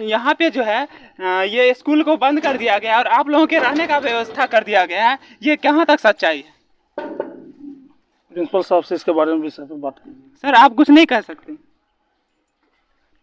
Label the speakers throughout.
Speaker 1: यहाँ पे जो है ये स्कूल को बंद कर दिया गया और आप लोगों के रहने का व्यवस्था कर दिया गया है, ये कहाँ तक सच्चाई है?
Speaker 2: प्रिंसिपल साहब से इसके बारे में विषय पे बात कीजिए।
Speaker 1: सर आप कुछ नहीं कह सकते?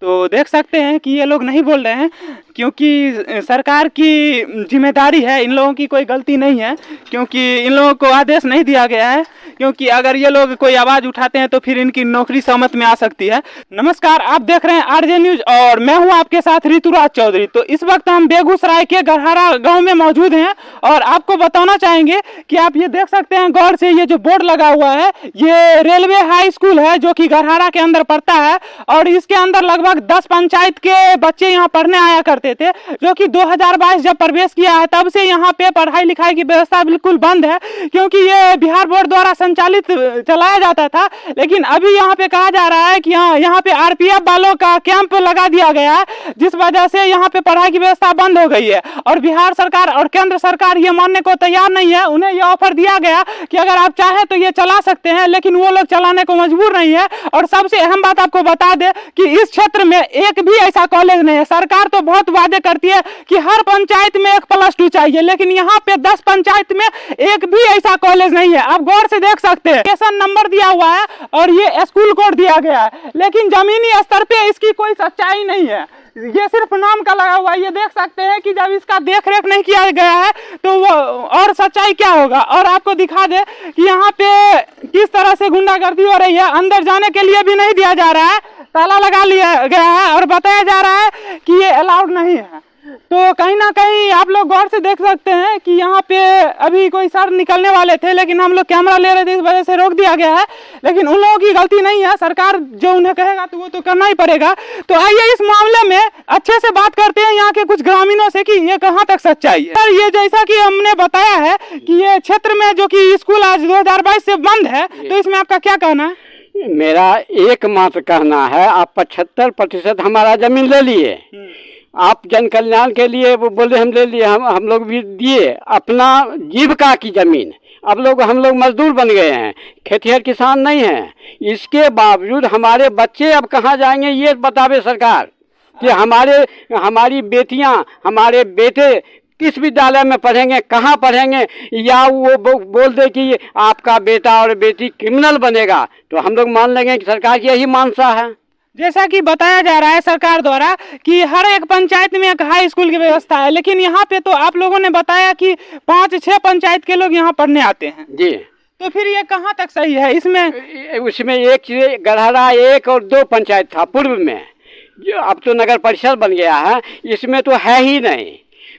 Speaker 1: तो देख सकते हैं कि ये लोग नहीं बोल रहे हैं क्योंकि सरकार की जिम्मेदारी है, इन लोगों की कोई गलती नहीं है, क्योंकि इन लोगों को आदेश नहीं दिया गया है। क्योंकि अगर ये लोग कोई आवाज़ उठाते हैं तो फिर इनकी नौकरी सहमत में आ सकती है। नमस्कार, आप देख रहे हैं आरजे न्यूज और मैं हूं आपके साथ ऋतुराज चौधरी। तो इस वक्त हम बेगूसराय के गरहारा गाँव में मौजूद हैं और आपको बताना चाहेंगे कि आप ये देख सकते हैं गौर से, ये जो बोर्ड लगा हुआ है ये रेलवे हाई स्कूल है जो कि गरहारा के अंदर पड़ता है और इसके अंदर लगभग 10 पंचायत के बच्चे यहाँ पढ़ने आया करते थे, जो कि 2022 जब प्रवेश किया है तब से यहाँ पे पढ़ाई लिखाई की व्यवस्था बिल्कुल बंद है, क्योंकि ये बिहार बोर्ड द्वारा संचालित चलाया जाता था। लेकिन अभी यहाँ पे कहा जा रहा है कि यहाँ पे आरपीएफ वालों का कैंप लगा दिया गया है, जिस वजह से यहाँ पे पढ़ाई की व्यवस्था बंद हो गई है। और बिहार सरकार और केंद्र सरकार ये मानने को तैयार नहीं है। उन्हें यह ऑफर दिया गया कि अगर आप चाहें तो ये चला सकते हैं, लेकिन वो लोग चलाने को मजबूर नहीं है। और सबसे अहम बात आपको बता दें कि इस क्षेत्र में एक भी ऐसा कॉलेज नहीं है। सरकार तो बहुत वादे करती है कि हर पंचायत में एक +2 चाहिए, लेकिन यहाँ पे 10 पंचायत में एक भी ऐसा कॉलेज नहीं है। आप गौर से देख सकते हैं, स्टेशन नंबर दिया हुआ है और ये स्कूल कोड दिया गया है, लेकिन जमीनी स्तर पे इसकी कोई सच्चाई नहीं है, ये सिर्फ नाम का लगा हुआ है। ये देख सकते हैं कि जब इसका देख रेख नहीं किया गया है तो वो और सच्चाई क्या होगा। और आपको दिखा दे कि यहाँ पे किस तरह से गुंडागर्दी हो रही है, अंदर जाने के लिए भी नहीं दिया जा रहा है, ताला लगा लिया गया है और बताया जा रहा है कि ये अलाउड नहीं है। तो कहीं ना कहीं आप लोग गौर से देख सकते हैं कि यहाँ पे अभी कोई सर निकलने वाले थे, लेकिन हम लोग कैमरा ले रहे थे, इस वजह से रोक दिया गया है। लेकिन उन लोगों की गलती नहीं है, सरकार जो उन्हें कहेगा तो वो तो करना ही पड़ेगा। तो आइए इस मामले में अच्छे से बात करते हैं यहाँ के कुछ ग्रामीणों से कि ये कहाँ तक सच्चाई है। सर, ये जैसा कि हमने बताया है कि ये क्षेत्र में जो कि स्कूल आज 2022 से बंद है, तो इसमें आपका क्या कहना है?
Speaker 3: मेरा एकमात्र कहना है, आप 75% हमारा जमीन ले लिए, आप जन कल्याण के लिए वो बोले हम ले लिए, हम लोग भी दिए अपना जीविका की जमीन। अब हम लोग मजदूर बन गए हैं, खेतिहर किसान नहीं हैं। इसके बावजूद हमारे बच्चे अब कहाँ जाएंगे ये बतावे सरकार कि हमारी बेटियां, हमारे बेटे किस विद्यालय में पढ़ेंगे, कहाँ पढ़ेंगे, या वो बोल दे कि आपका बेटा और बेटी क्रिमिनल बनेगा तो हम लोग मान लेंगे कि सरकार की यही मानसा है।
Speaker 1: जैसा कि बताया जा रहा है सरकार द्वारा कि हर एक पंचायत में एक हाई स्कूल की व्यवस्था है, लेकिन यहाँ पे तो आप लोगों ने बताया कि 5-6 पंचायत के लोग यहाँ पढ़ने आते हैं
Speaker 3: जी।
Speaker 1: तो फिर ये कहाँ तक सही है?
Speaker 3: उसमें एक गरहारा 1 और 2 पंचायत था पूर्व में, जो अब तो नगर परिषद बन गया है, इसमें तो है ही नहीं।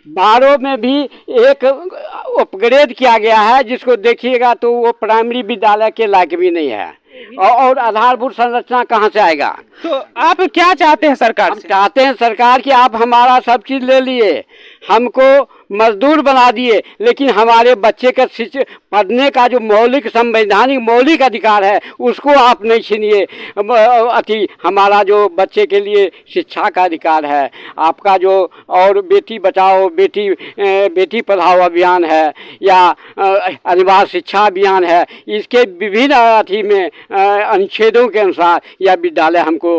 Speaker 3: 12 में भी एक अपग्रेड किया गया है, जिसको देखिएगा तो वो प्राइमरी विद्यालय के लायक भी नहीं है और आधारभूत संरचना कहाँ से आएगा।
Speaker 1: तो आप क्या चाहते हैं सरकार से?
Speaker 3: चाहते हैं सरकार कि आप हमारा सब चीज़ ले लिए, हमको मजदूर बना दिए, लेकिन हमारे बच्चे का पढ़ने का जो मौलिक संवैधानिक मौलिक अधिकार है उसको आप नहीं छीनिए। अति हमारा जो बच्चे के लिए शिक्षा का अधिकार है, आपका जो और बेटी बचाओ बेटी पढ़ाओ अभियान है या अनिवार्य शिक्षा अभियान है, इसके विभिन्न अथी में अनुच्छेदों के अनुसार यह विद्यालय हमको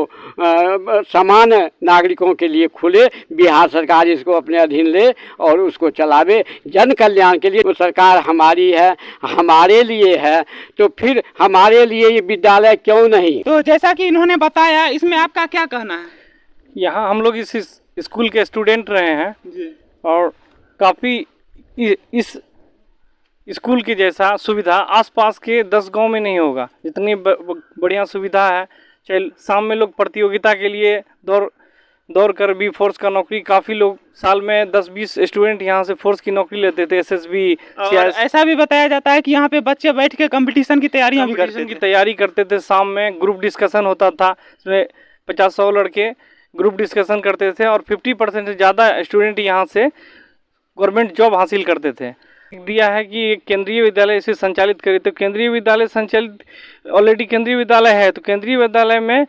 Speaker 3: समान नागरिकों के लिए खुले, बिहार सरकार इसको अपने अधीन ले और उसको चलावे जन कल्याण के लिए। तो सरकार हमारी है, हमारे लिए है, तो फिर हमारे लिए ये विद्यालय क्यों नहीं?
Speaker 1: तो जैसा कि इन्होंने बताया, इसमें आपका क्या कहना है?
Speaker 2: यहाँ हम लोग इस स्कूल के स्टूडेंट रहे हैं जी, और काफ़ी इस स्कूल की जैसा सुविधा आसपास के 10 गांव में नहीं होगा। इतनी बढ़िया सुविधा है। चल शाम में लोग प्रतियोगिता के लिए दौड़ कर भी फोर्स का नौकरी, काफ़ी लोग साल में 10-20 स्टूडेंट यहाँ से फोर्स की नौकरी लेते थे, एसएसबी।
Speaker 1: ऐसा भी बताया जाता है कि यहाँ पे बच्चे बैठ के कंपटीशन की
Speaker 2: तैयारी करते थे। शाम में ग्रुप डिस्कशन होता था, इसमें 50-100 लड़के ग्रुप डिस्कशन करते थे और 50% से ज़्यादा स्टूडेंट यहाँ से गवर्नमेंट जॉब हासिल करते थे। दिया है कि केंद्रीय विद्यालय इसे संचालित करे, तो केंद्रीय विद्यालय संचालित ऑलरेडी केंद्रीय विद्यालय है, तो केंद्रीय विद्यालय में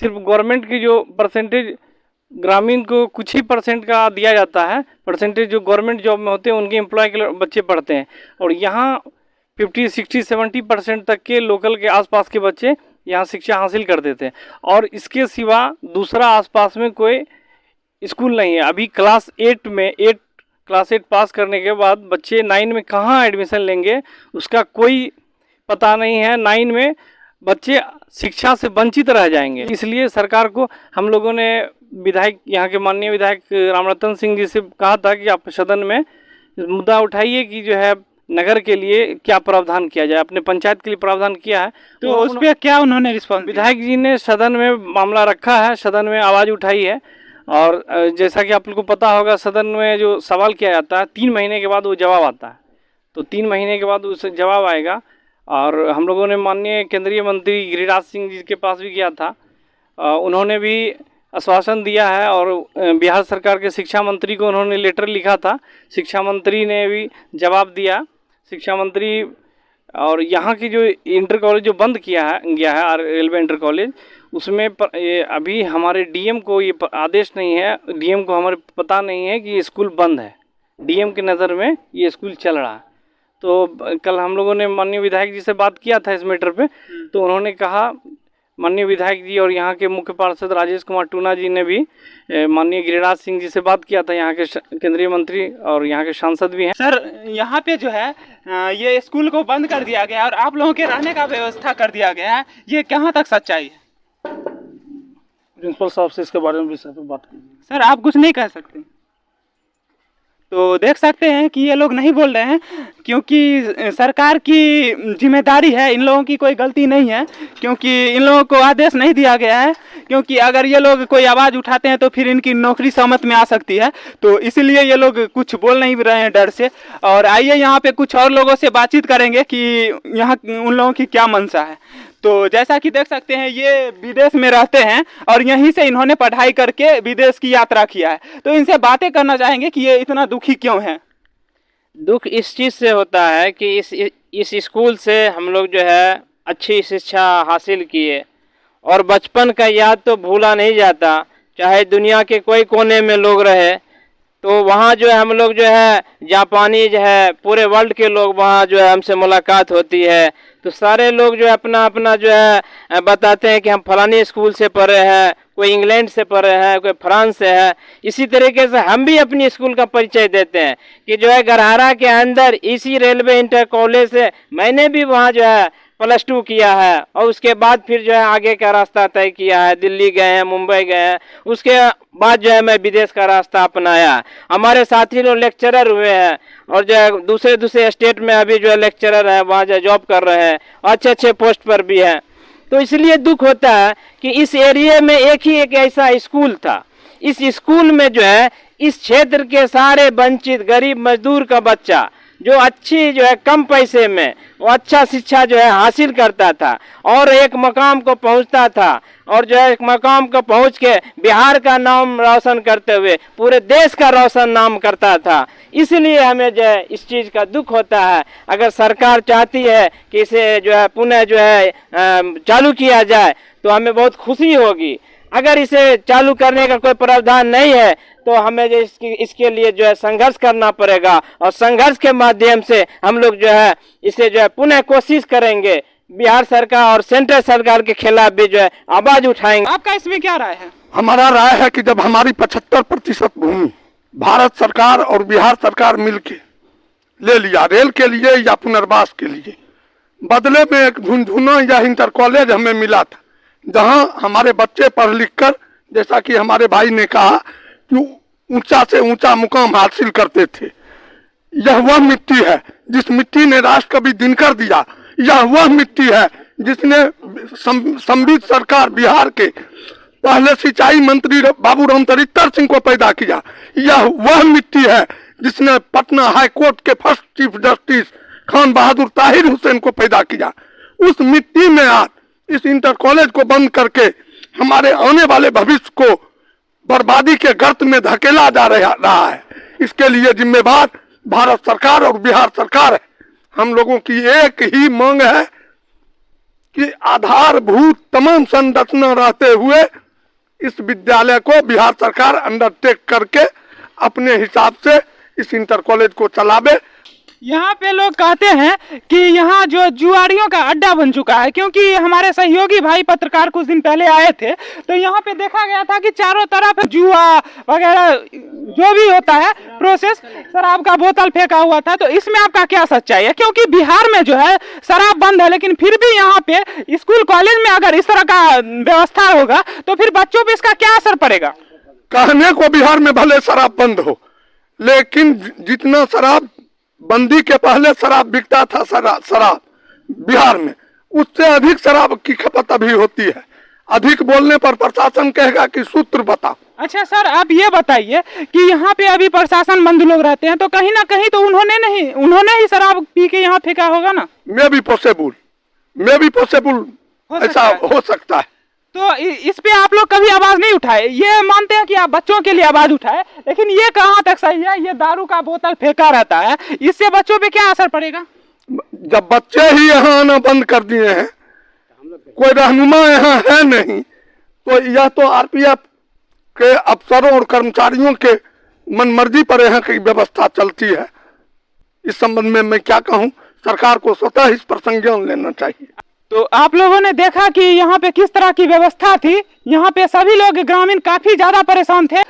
Speaker 2: सिर्फ गवर्नमेंट की जो परसेंटेज ग्रामीण को कुछ ही % का दिया जाता है, परसेंटेज जो गवर्नमेंट जॉब में होते हैं उनके एम्प्लॉय के बच्चे पढ़ते हैं। और यहाँ 50, 60, 70% तक के लोकल के आसपास के बच्चे यहाँ शिक्षा हासिल करते थे। और इसके सिवा दूसरा आसपास में कोई स्कूल नहीं है। अभी क्लास 8 पास करने के बाद बच्चे 9 में कहाँ एडमिशन लेंगे उसका कोई पता नहीं है। 9 में बच्चे शिक्षा से वंचित रह जाएंगे। इसलिए सरकार को हम लोगों ने विधायक, यहाँ के माननीय विधायक रामरतन सिंह जी से कहा था कि आप सदन में मुद्दा उठाइए कि जो है नगर के लिए क्या प्रावधान किया जाए। अपने पंचायत के लिए प्रावधान किया है,
Speaker 1: तो उस पर क्या उन्होंने रिस्पॉन्स?
Speaker 2: विधायक जी ने सदन में मामला रखा है, सदन में आवाज़ उठाई है। और जैसा कि आप लोग को पता होगा, सदन में जो सवाल किया जाता है 3 महीने के बाद वो जवाब आता है, तो 3 महीने के बाद उसे जवाब आएगा। और हम लोगों ने माननीय केंद्रीय मंत्री गिरिराज सिंह जी के पास भी किया था, उन्होंने भी आश्वासन दिया है। और बिहार सरकार के शिक्षा मंत्री को उन्होंने लेटर लिखा था, शिक्षा मंत्री ने भी जवाब दिया। शिक्षा मंत्री और यहाँ की जो इंटर कॉलेज जो बंद गया है रेलवे इंटर कॉलेज, उसमें ये अभी हमारे डीएम को ये आदेश नहीं है, डीएम को हमारे पता नहीं है कि ये स्कूल बंद है। डीएम की नज़र में ये स्कूल चल रहा है। तो कल हम लोगों ने माननीय विधायक जी से बात किया था इस मैटर पे, तो उन्होंने कहा, माननीय विधायक जी और यहाँ के मुख्य पार्षद राजेश कुमार टूना जी ने भी माननीय गिरिराज सिंह जी से बात किया था, यहाँ के केंद्रीय मंत्री और यहाँ के सांसद भी हैं।
Speaker 1: सर, यहाँ पे जो है ये स्कूल को बंद कर दिया गया और आप लोगों के रहने का व्यवस्था कर दिया गया है, ये कहाँ तक सच्चाई है?
Speaker 2: प्रिंसिपल साहब से इसके बारे में भी सर बात कीजिए।
Speaker 1: सर, आप कुछ नहीं कह सकते? तो देख सकते हैं कि ये लोग नहीं बोल रहे हैं क्योंकि सरकार की जिम्मेदारी है, इन लोगों की कोई गलती नहीं है, क्योंकि इन लोगों को आदेश नहीं दिया गया है। क्योंकि अगर ये लोग कोई आवाज़ उठाते हैं तो फिर इनकी नौकरी सहमत में आ सकती है, तो इसीलिए ये लोग कुछ बोल नहीं रहे हैं डर से। और आइए यहाँ पे कुछ और लोगों से बातचीत करेंगे कि यहाँ उन लोगों की क्या मंशा है। तो जैसा कि देख सकते हैं, ये विदेश में रहते हैं और यहीं से इन्होंने पढ़ाई करके विदेश की यात्रा किया है। तो इनसे बातें करना चाहेंगे कि ये इतना दुखी क्यों है।
Speaker 4: दुख इस चीज़ से होता है कि इस स्कूल से हम लोग जो है अच्छी शिक्षा हासिल किए और बचपन का याद तो भूला नहीं जाता, चाहे दुनिया के कोई कोने में लोग रहे। तो वहाँ जो है हम लोग जो है जापानी जो है पूरे वर्ल्ड के लोग वहाँ जो है हमसे मुलाकात होती है, तो सारे लोग जो है अपना अपना जो है बताते हैं कि हम फलानी स्कूल से पढ़े हैं, कोई इंग्लैंड से पढ़े हैं, कोई फ्रांस से है। इसी तरीके से हम भी अपनी स्कूल का परिचय देते हैं कि जो है गरहारा के अंदर इसी रेलवे इंटर कॉलेज से मैंने भी वहाँ जो है +2 किया है और उसके बाद फिर जो है आगे का रास्ता तय किया है, दिल्ली गए हैं, मुंबई गए हैं, उसके बाद जो है मैं विदेश का रास्ता अपनाया। हमारे साथी लोग लेक्चरर हुए हैं और जो है दूसरे स्टेट में अभी जो है लेक्चरर है, वहाँ जो है जॉब कर रहे हैं, अच्छे अच्छे पोस्ट पर भी हैं। तो इसलिए दुख होता है कि इस एरिया में एक ऐसा स्कूल था, इस स्कूल में जो है इस क्षेत्र के सारे वंचित गरीब मजदूर का बच्चा जो अच्छी जो है कम पैसे में वो अच्छा शिक्षा जो है हासिल करता था और एक मकाम को पहुंचता था और जो है एक मकाम को पहुंच के बिहार का नाम रोशन करते हुए पूरे देश का रोशन नाम करता था। इसलिए हमें जो है इस चीज़ का दुख होता है। अगर सरकार चाहती है कि इसे जो है पुनः जो है चालू किया जाए तो हमें बहुत खुशी होगी। अगर इसे चालू करने का कोई प्रावधान नहीं है तो हमें जो इसके लिए जो है संघर्ष करना पड़ेगा और संघर्ष के माध्यम से हम लोग जो है इसे जो है पुनः कोशिश करेंगे। बिहार सरकार और सेंट्रल सरकार के खिलाफ भी जो है आवाज उठाएंगे।
Speaker 1: आपका इसमें क्या राय है?
Speaker 5: हमारा राय है कि जब हमारी 75% भूमि भारत सरकार और बिहार सरकार मिलके ले लिया रेल के लिए या पुनर्वास के लिए, बदले में एक झुनझुना या इंटर कॉलेज हमें मिला था जहां हमारे बच्चे पढ़ लिख कर, जैसा कि हमारे भाई ने कहा, कि ऊंचा से ऊंचा मुकाम हासिल करते थे। यह वह मिट्टी है जिस मिट्टी ने राष्ट्र कवि दिनकर दिया, यह वह मिट्टी है जिसने संवित सरकार बिहार के पहले सिंचाई मंत्री बाबूराम तरितर सिंह को पैदा किया, यह वह मिट्टी है जिसने पटना हाई कोर्ट के फर्स्ट चीफ जस्टिस खान बहादुर ताहिर हुसैन को पैदा किया। उस मिट्टी में आज इस इंटर कॉलेज को बंद करके हमारे आने वाले भविष्य को बर्बादी के गर्त में धकेला जा रहा है। इसके लिए जिम्मेवार भारत सरकार और बिहार सरकार है। हम लोगों की एक ही मांग है कि आधारभूत तमाम संरचना रहते हुए इस विद्यालय को बिहार सरकार अंडरटेक करके अपने हिसाब से इस इंटर कॉलेज को चलावे।
Speaker 1: यहाँ पे लोग कहते हैं कि यहाँ जो जुआरियों का अड्डा बन चुका है, क्योंकि हमारे सहयोगी भाई पत्रकार कुछ दिन पहले आए थे तो यहाँ पे देखा गया था कि चारों तरफ जुआ वगैरह जो भी होता है प्रोसेस, शराब का बोतल फेंका हुआ था। तो इसमें आपका क्या सच्चाई है? क्योंकि बिहार में जो है शराब बंद है, लेकिन फिर भी यहाँ पे स्कूल कॉलेज में अगर इस तरह का व्यवस्था होगा तो फिर बच्चों पे इसका क्या असर पड़ेगा?
Speaker 5: कहने को बिहार में भले शराब बंद हो, लेकिन जितना शराब बंदी के पहले शराब बिकता था शराब बिहार में, उससे अधिक शराब की खपत अभी होती है। अधिक बोलने पर प्रशासन कहेगा कि सूत्र बताओ। अच्छा
Speaker 1: सर, आप ये बताइए कि यहाँ पे अभी प्रशासन बंद लोग रहते हैं तो कहीं ना कहीं तो उन्होंने ही शराब पी के यहाँ फेंका होगा ना?
Speaker 5: मे भी पॉसिबल ऐसा हो सकता है।
Speaker 1: तो इस पे आप लोग कभी आवाज नहीं उठाए? ये मानते हैं कि आप बच्चों के लिए आवाज उठाए, लेकिन ये कहाँ तक सही है? ये दारू का बोतल फेंका रहता है, इससे बच्चों पे क्या असर पड़ेगा?
Speaker 5: जब बच्चे ही यहाँ आना बंद कर दिए हैं, कोई रहनुमा यहाँ है नहीं, तो यह तो आरपीएफ के अफसरों और कर्मचारियों के मनमर्जी पर यहाँ की व्यवस्था चलती है। इस संबंध में मैं क्या कहूँ, सरकार को स्वतः इस पर संज्ञान लेना चाहिए।
Speaker 1: तो आप लोगों ने देखा कि यहाँ पे किस तरह की व्यवस्था थी। यहाँ पे सभी लोग ग्रामीण काफी ज्यादा परेशान थे।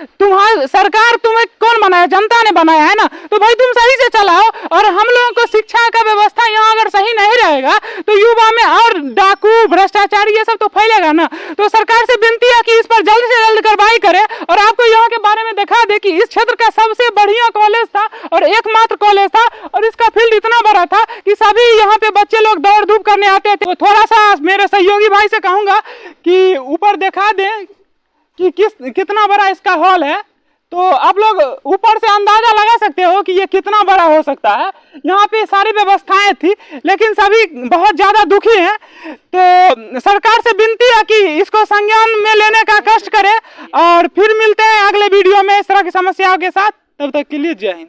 Speaker 1: सरकार तुम्हें कौन बनाया? जनता ने बनाया है ना, तो भाई तुम सही से चलाओ। और हम लोगों को शिक्षा का व्यवस्था यहाँ अगर सही नहीं रहेगा तो युवा में और डाकू भ्रष्टाचार ये सब तो फैलेगा ना। तो सरकार से विनती है कि इस पर जल्द से जल्द कार्रवाई करे और आपको यहाँ के बारे में दिखा दे कि इस क्षेत्र का सबसे बढ़िया कॉलेज था और एकमात्र कॉलेज था, और इसका फील्ड इतना बड़ा था कि सभी यहाँ पे बच्चे लोग दौड़ धूप करने आते थे। तो थोड़ा सा मेरे सहयोगी भाई से कहूंगा कि ऊपर दिखा दे कि कितना बड़ा इसका हॉल है, तो आप लोग ऊपर से अंदाजा लगा सकते हो कि ये कितना बड़ा हो सकता है। यहाँ पे सारी व्यवस्थाएं थी, लेकिन सभी बहुत ज्यादा दुखी हैं। तो सरकार से विनती है कि इसको संज्ञान में लेने का कष्ट करे, और फिर मिलते हैं अगले वीडियो में इस तरह की समस्याओं के साथ। तब तक के लिए जय हिंद।